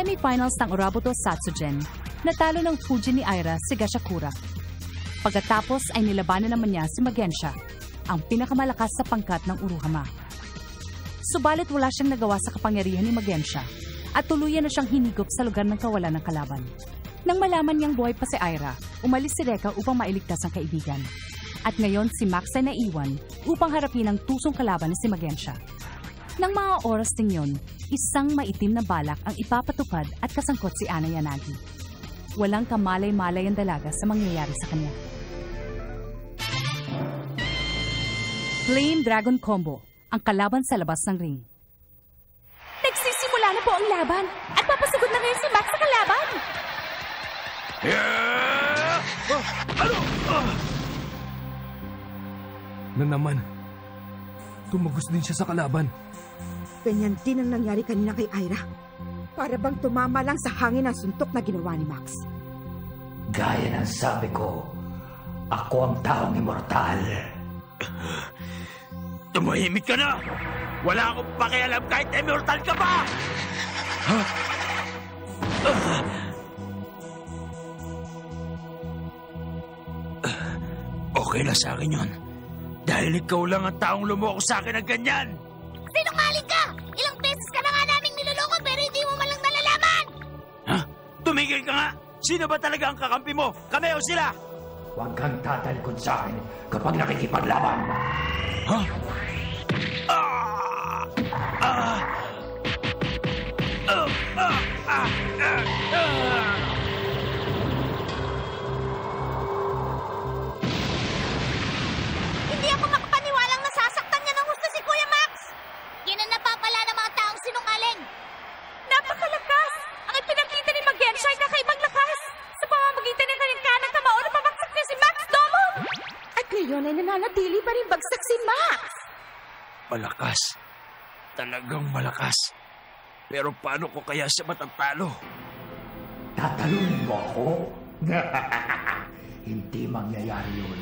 semifinals ng Urabuto Satsujin, natalo ng Fujin ni Aira si Gashakura. Pagkatapos ay nilabanan naman niya si Magensha, ang pinakamalakas sa pangkat ng Uruhama. Subalit wala siyang nagawa sa kapangyarihan ni Magensha at tuluyan na siyang hinigop sa lugar ng kawalan ng kalaban. Nang malaman niyang buhay pa si Aira, umalis si Reka upang mailigtas ang kaibigan. At ngayon si Max ay naiwan upang harapin ang tusong kalaban na si Magensha. Nang mga oras ding yun, isang maitim na balak ang ipapatupad at kasangkot si Ana Yanagi. Walang kamalay-malay ang dalaga sa mangyayari sa kanya. Flame Dragon Combo, ang kalaban sa labas ng ring. Nagsisimula na po ang laban at papasugod na ngayon si Max sa kalaban. Na naman, tumagos din siya sa kalaban. Ganyan din ang nangyari kanina kay Aira. Para bang tumama lang sa hangin ang suntok na ginawa ni Max. Gaya ng sabi ko, ako ang taong immortal. Tumahimik ka na! Wala akong pakialam kahit immortal ka pa! Ha? Okay lang sa akin yun. Dahil ikaw lang ang taong lumoko sa akin ng ganyan! Sinungaling ka! Ilang beses ka na nga naming niloloko pero hindi mo malang nalalaman! Ha? Tumigil ka nga! Sino ba talaga ang kakampi mo? Kami o sila? Huwag kang tatalikod sa akin kapag nakikipaglaban. Ha? Ah! Ah! Hindi ako makapaniwalang nasasaktan niya ng husto si Kuya Max! Yan ang napapala ng mga taong sinungaling! Napakalakas! Ang ipinakita ni Magensha ay kakaibang lakas! Sa pamamagitan ng kanyang kanang kamao na pabagsak niya si Max Domon! At ngayon ay nananatili pa rin bagsak si Max! Malakas. Talagang malakas. Pero paano ko kaya siya matatalo? Tatalunin mo ako? Hindi mangyayari yun.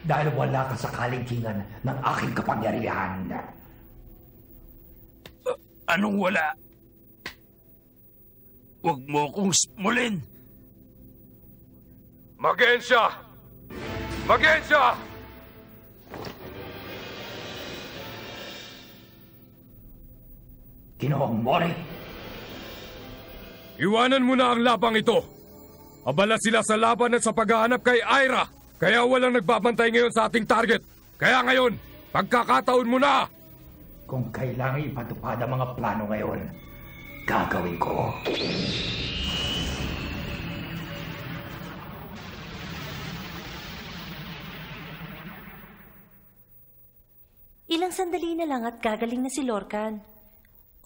Dahil wala ka sa kalingkingan ng aking kapangyarihan. Anong wala? Huwag mo akong smulin. Magensha! Magensha! Ginoong Mori! Iwanan mo na ang labang ito. Abala sila sa laban at sa paghahanap kay Aira. Kaya walang nagbabantay ngayon sa ating target. Kaya ngayon, pagkakataon mo na! Kung kailangan ipatupad ang mga plano ngayon, gagawin ko. Ilang sandali na lang at gagaling na si Lorcan.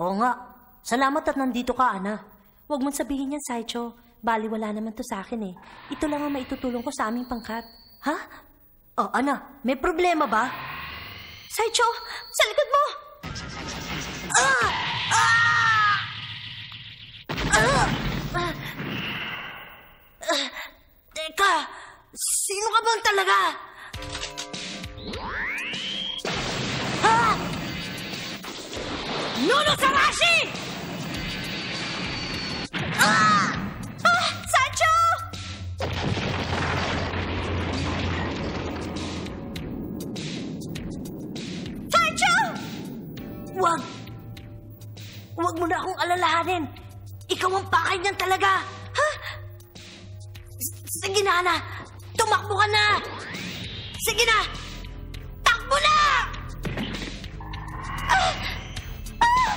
Oo nga. Salamat at nandito ka, Ana. Huwag mong sabihin yan, Saicho. Bali, wala naman to sa akin eh. Ito lang ang maitutulong ko sa aming pangkat. Ha? Oh, Ana, may problema ba? Saicho, sa likod mo! Ah! Ah! Ah! Teka, sino ka bang talaga? Ha? Nuno Sarashi! Ah! Ah! Sancho! Sancho! Huwag mo na akong alalahanin. Ikaw ang pakay niyan talaga. Ha? Sige na, Ana. Tumakbo ka na. Sige na. Takbo na! Ah! Ah!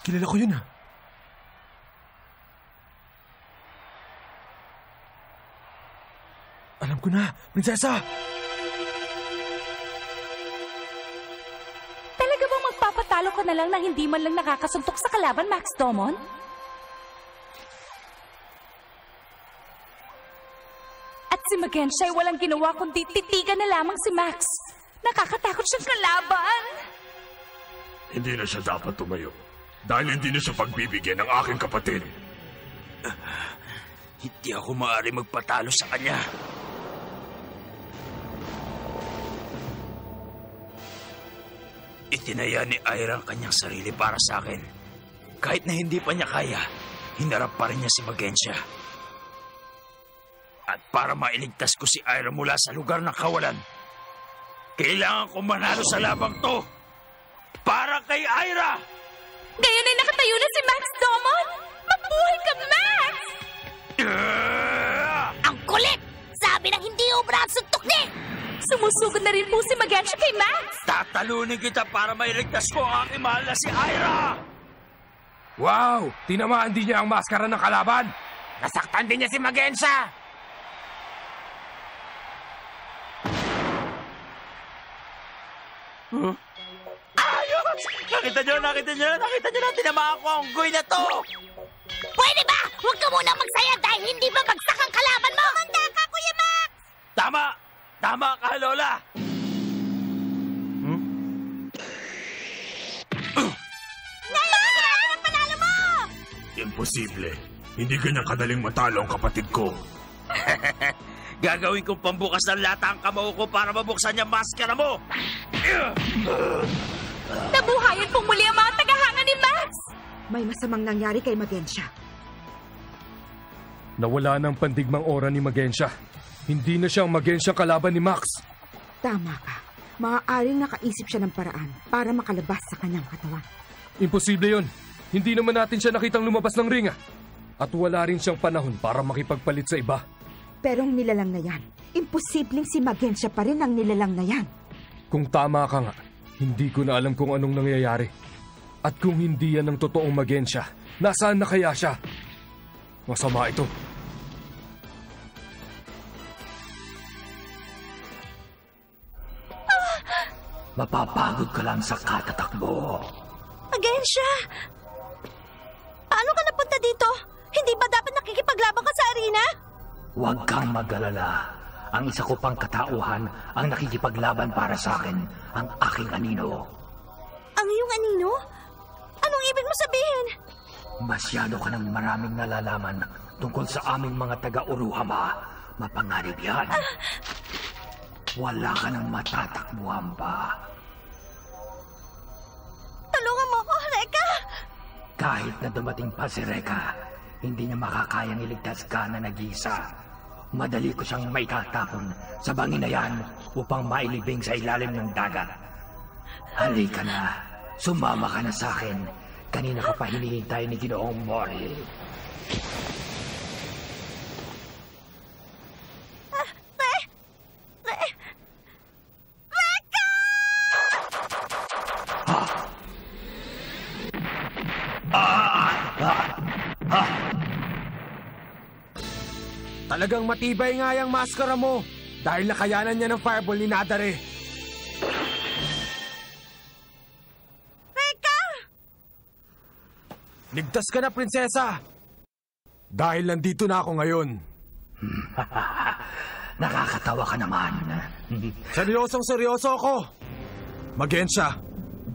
Kilala ko yun ah. Alam ko na, Prinsesa! Talaga bang magpapatalo ka na lang na hindi man lang nakakasuntok sa kalaban, Max Domon? At si Magensha ay walang ginawa kundi titigan na lamang si Max. Nakakatakot siyang kalaban. Hindi na siya dapat tumayo. Dahil hindi na siya pagbibigyan ng aking kapatid. Hindi ako maaari magpatalo sa kanya. Itinaya ni Aira ang kanyang sarili para sa akin. Kahit na hindi pa niya kaya, hinarap pa rin niya si Magensha. At para mailigtas ko si Aira mula sa lugar ng kawalan, kailangan ko manalo sa labang to. Para kay Aira! Ngayon ay nakatayo na si Max Domon! Mabuhay ka, Max! Ang kulit! Sabi ng hindi obra ang suntok ni! Sumusugod na rin po si Magensha kay Max! Tatalunin kita para mailigtas ko ang aking mahal na si Aira! Wow! Tinamaan din niya ang maskara ng kalaban! Nasaktan din niya si Magensha! Ayos! Nakita niyo na tinamaan ko ang guy na to! Pwede ba? Huwag ka muna magsaya dahil hindi ba bagsak ang kalaban mo? Manda ka, Kuya Max! Tama ka, Lola! Ngayon ang panalo mo! Imposible. Hindi ganyang kadaling matalo ang kapatid ko. Gagawin kong pambukas ng lata ang kamao ko para mabuksan niya maskara mo! Nabuhayan pong muli ang mga tagahanga ni Max! May masamang nangyari kay Magensha. Nawala ng pandigmang aura ni Magensha. Hindi na siyang Magensha kalaban ni Max. Tama ka. Maaaring nakaisip siya ng paraan para makalabas sa kanyang katawan. Imposible yon. Hindi naman natin siya nakitang lumabas ng ringa. At wala rin siyang panahon para makipagpalit sa iba. Pero ang nilalang na yan, imposibleng si Magensha pa rin ang nilalang na yan. Kung tama ka nga, hindi ko na alam kung anong nangyayari. At kung hindi yan ang totoong Magensha, nasaan na kaya siya? Masama ito. Mapapagod ka lang sa katatakbo. Magensha! Paano ka napunta dito? Hindi ba dapat nakikipaglaban ka sa arena? Huwag kang mag-alala. Ang isa ko pang katauhan ang nakikipaglaban para sa akin, ang aking anino. Ang iyong anino? Anong ibig mo sabihin? Masyado ka ng maraming nalalaman tungkol sa aming mga taga-Uruhama. Mapangarib yan. Wala ka nang matatakbuhan pa. Tulungan mo ako, Reka! Kahit na dumating pa si Reka, hindi niya makakayang iligtas ka na nag-iisa. Madali ko siyang maitatapon sa bangin na yan upang mailibing sa ilalim ng dagat. Halika na. Sumama ka na sa akin. Kanina ka pa hinihintay ni Ginoong Mori. Talagang matibay nga yung maskara mo dahil nakayanan niya ng fireball ni Nadare. Reka! Ligtas ka na, prinsesa! Dahil nandito na ako ngayon. Nakakatawa ka naman. Seryosong-seryoso ako. Magensha,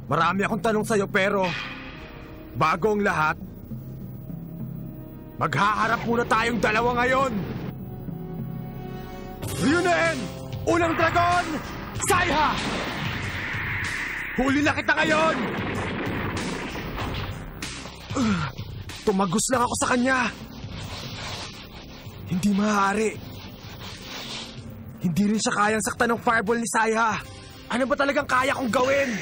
marami akong tanong sa'yo pero bago ang lahat, maghaharap muna tayong dalawa ngayon. Ryunen! Unang dragon! Saiha! Huli na kita ngayon! Tumagos lang ako sa kanya. Hindi maaari. Hindi rin siya kayang saktan ng fireball ni Saiha. Ano ba talagang kaya kong gawin?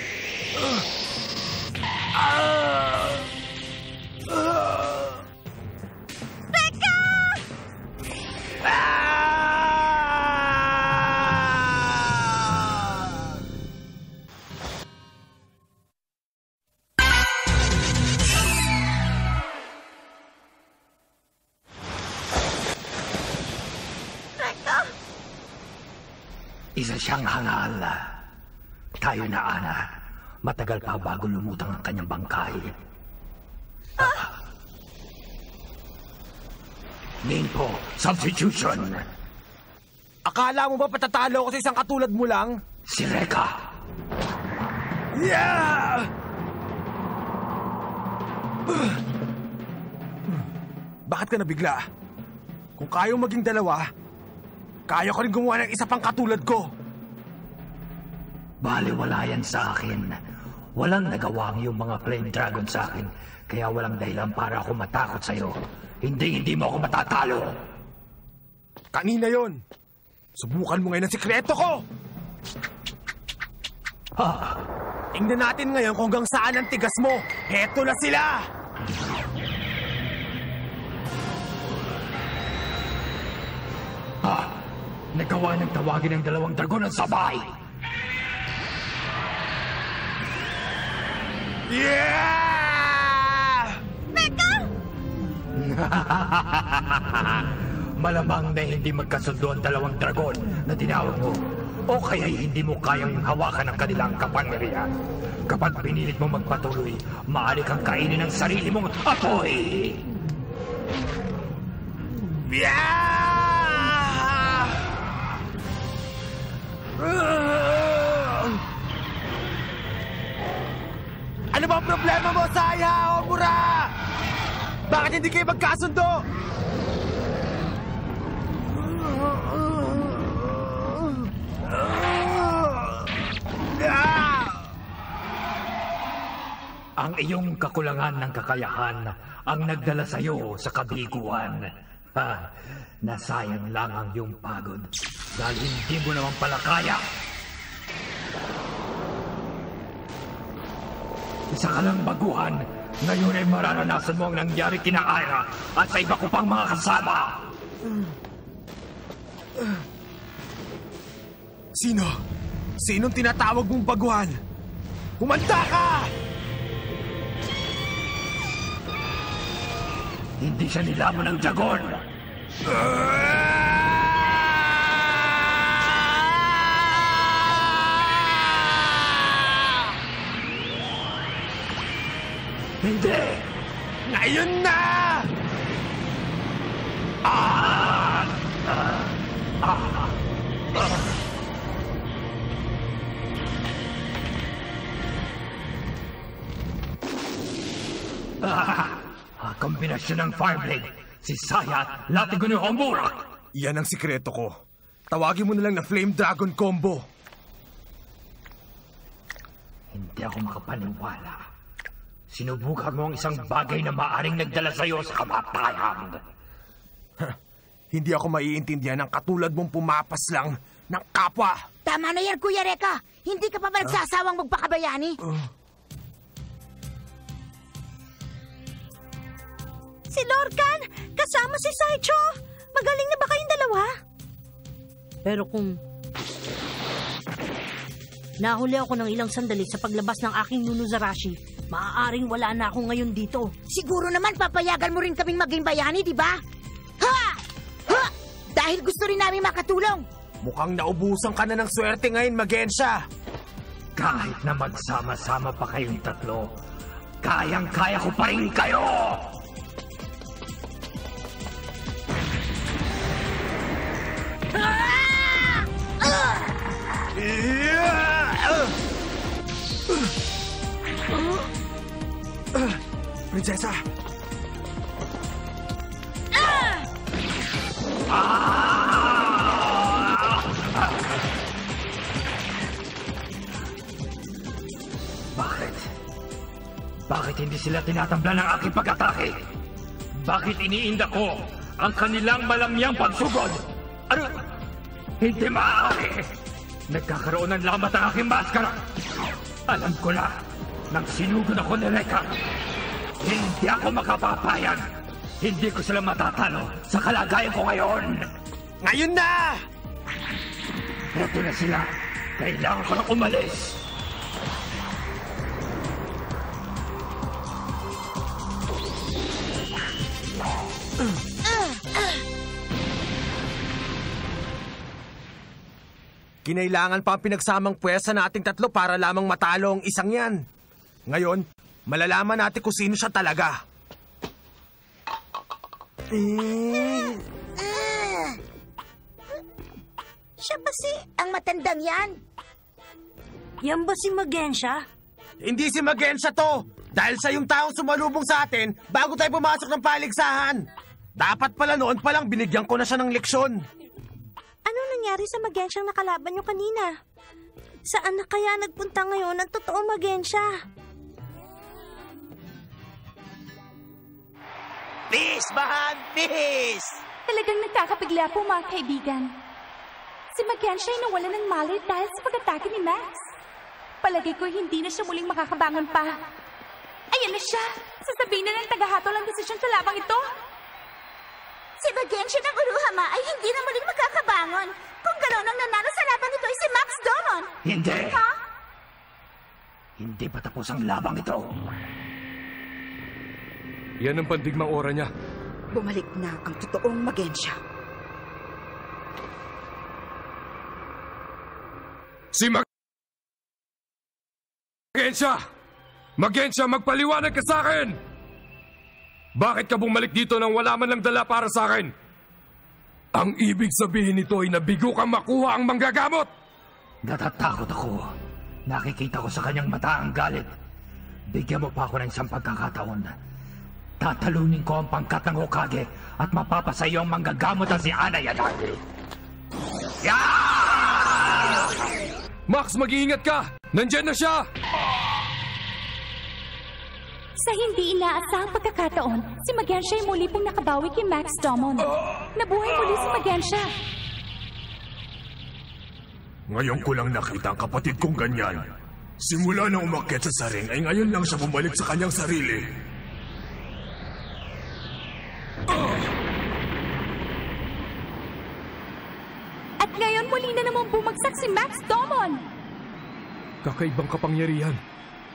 Isa siyang hangal. Tayo na, Ana. Matagal pa bago lumutang ang kanyang bangkay. Ninpo, substitution! Akala mo ba patatalo ko sa isang katulad mo lang? Si Reka! Yeah! Bakit ka nabigla? Kung kaya maging dalawa, kaya ko rin gumawa ng isa pang katulad ko. Baliwala yan sa akin. Walang nagawa ang iyong mga Flame Dragon sa akin, kaya walang dahilan para ako matakot sa'yo. Hindi mo ako matatalo. Kanina yon. Subukan mo ngayon ang sikreto ko! Tingnan natin ngayon kung hanggang saan ang tigas mo. Heto na sila! Nagawa ng tawagin ng dalawang dragon ang sabay. Yeah! Meka! Malamang na hindi magkasundo ang dalawang dragon na tinawag mo. O kaya'y hindi mo kayang hawakan ang kanilang kapangyarihan. Kapag pinilit mo magpatuloy, maaari kang kainin ang sarili mong apoy! Yeah! Ano ba ang problema mo, Saya o Mura? Bakit hindi kayo magkasundo? Ang iyong kakulangan ng kakayahan ang nagdala sa iyo sa kabiguan. Nasayang lang ang iyong pagod dahil hindi mo naman pala kaya. Isa ka lang baguhan, ngayon ay mararanasan mo ang nangyari kina Aira at sa iba ko pang mga kasama. Sino? Sinong tinatawag mong baguhan? Kumanta ka! Hindi siya nilamon ng dragon. Hindi! Ngayon na! Kombinasyon ng Fireblade, si Saya at Latigo ni Homura. Yan ang sikreto ko. Tawagin mo na lang na Flame Dragon Combo. Hindi ako makapaniwala. Sinubukan mo ang isang bagay na maaring nagdala sa'yo sa kamatayan. Hindi ako maiintindihan ng katulad mong pumapas lang ng kapwa. Tama na yan, Kuya Reka. Hindi ka pa ba nagsasawang magpakabayani? Si Lorcan! Kasama si Saicho! Magaling na ba kayong dalawa? Pero kung nahuli ako ng ilang sandali sa paglabas ng aking Nunuzarashi, maaaring wala na ako ngayon dito. Siguro naman papayagan mo rin kaming maging bayani, di ba? Ha! Ha! Dahil gusto rin namin makatulong. Mukhang naubusan ka na ng swerte ngayon, Magensha. Kahit na magsama-sama pa kayong tatlo, kayang-kaya ko pa rin kayo! Prinsesa! Bakit hindi sila tinatambla ng aking pag-atake? Bakit iniinda ko ang kanilang malamyang pagsugod? Ano? Hindi maaari! Nagkakaroon ng lamat ang aking maskara! Alam ko na, nang sinugod ako ni Reka, hindi ako makapapayag! Hindi ko sila matatalo sa kalagayan ko ngayon! Ngayon na! Ito na sila! Kailangan ko na umalis! Kinailangan pa ang pinagsamang pwersa nating tatlo para lamang matalo ang isang yan. Ngayon, malalaman natin kung sino siya talaga. Siya ba ang matandang yan? Yan ba si Magensya? Hindi si Magensya to! Dahil sa yung taong sumalubong sa atin bago tayo pumasok ng paligsahan. Dapat pala noon palang binigyan ko na siya ng leksyon. Ano nangyari sa Magensyang nakalaban nyo kanina? Saan na kaya nagpunta ngayon ang totoong Magensya? Peace, Bahan! Peace! Talagang nagkakabigla po mga kaibigan. Si Magensya ay nawalan ng malay dahil sa pag-atake ni Max. Palagay ko hindi na siya muling makakabangon pa. Ayan na siya! Sasabihin na ng tagahatol ang desisyon sa labang ito. Si Magensya ng Uruhama ay hindi na muling makakabangon. Kung gano'n ang nanalo sa laban ito ay si Max Domon. Hindi! Ha? Hindi pa tapos ang labang ito. Yan ang pandigmang ora niya. Bumalik na ang totoong Magensya. Si Magensya! Magensya, magpaliwanag ka sa akin! Bakit ka bumalik dito nang wala man lang dala para sa akin? Ang ibig sabihin nito ay nabigo kang makuha ang manggagamot! Natatakot ako. Nakikita ko sa kanyang mata ang galit. Bigyan mo pa ako ng isang pagkakataon. Tatalunin ko ang pangkat ng Hokage at mapapasa iyo ang manggagamot na si Ana Yanagi. Max, mag-iingat ka! Nandyan na siya! Sa hindi inaasahang pagkakataon, si Magensya ay muli pong nakabawi kay Max Domon. Nabuhay muli si Magensya. Ngayon ko lang nakita ang kapatid kong ganyan. Simula nang umakyat sa saring ay ngayon lang siya bumalik sa kanyang sarili. At ngayon muli na namang bumagsak si Max Domon. Kakaibang kapangyarihan.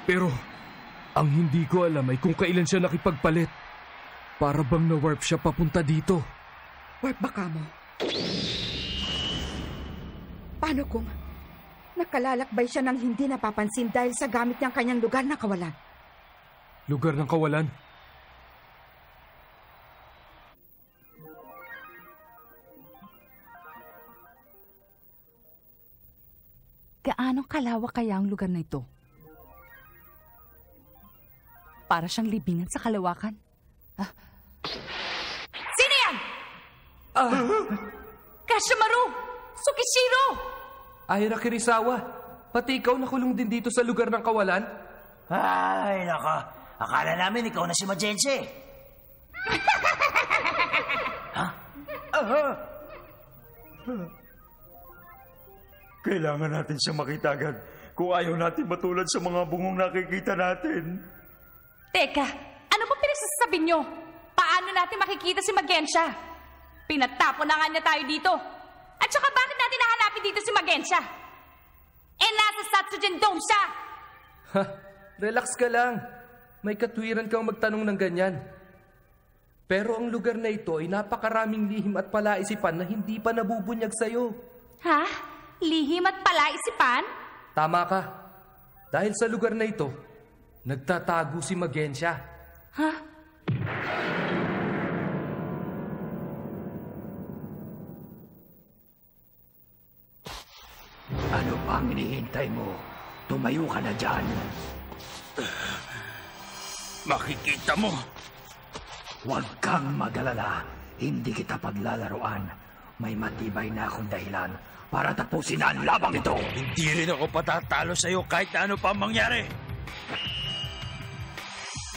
Pero ang hindi ko alam ay kung kailan siya nakipagpalit. Para bang na-warp siya papunta dito. Warp ba ka mo? Paano kung nakalalakbay siya ng hindi napapansin dahil sa gamit niyang kanyang lugar na kawalan? Lugar ng kawalan? Gaano kalawak kaya ang lugar na ito? Para siyang libingan sa kalawakan. Sino yan? Kashimaru! Tsukishiro! Aira Kirisawa, pati ikaw nakulong din dito sa lugar ng kawalan? Ay, naka. Akala namin ikaw na si Magensya. Ha? Kailangan natin siya makita agad kung ayaw natin matulad sa mga bungong nakikita natin. Teka, ano ba pinagsasabi nyo? Paano natin makikita si Magensya? Pinatapon na nga niya tayo dito. At saka bakit natin nahanapin dito si Magensya? Nasa Satsujin Dome siya! Ha, relax ka lang. May katwiran kang magtanong ng ganyan. Pero ang lugar na ito ay napakaraming lihim at palaisipan na hindi pa nabubunyag sa'yo. Ha? Lihim at palaisipan? Tama ka. Dahil sa lugar na ito, nagtatago si Magensya. Ha? Ano pang hinihintay mo? Tumayo ka na dyan. Makikita mo. Huwag kang mag-alala. Hindi kita paglalaruan. May matibay na akong dahilan para tapusin na ang labang ito. Hindi rin ako patatalo sa'yo kahit na ano pa mangyari.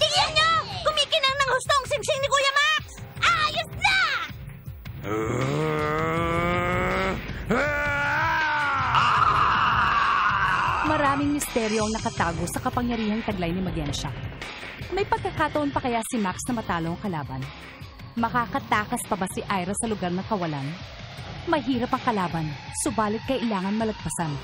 Tingnan nyo! Kumikinang ng hustong simsing ni Kuya Max! Ayos na! Maraming misteryo ang nakatago sa kapangyarihang taglay ni Magensya. May pagkakataon pa kaya si Max na matalo ang kalaban? Makakatakas pa ba si Aira sa lugar ng kawalan? Mahirap ang kalaban, subalit kailangan malagpasan.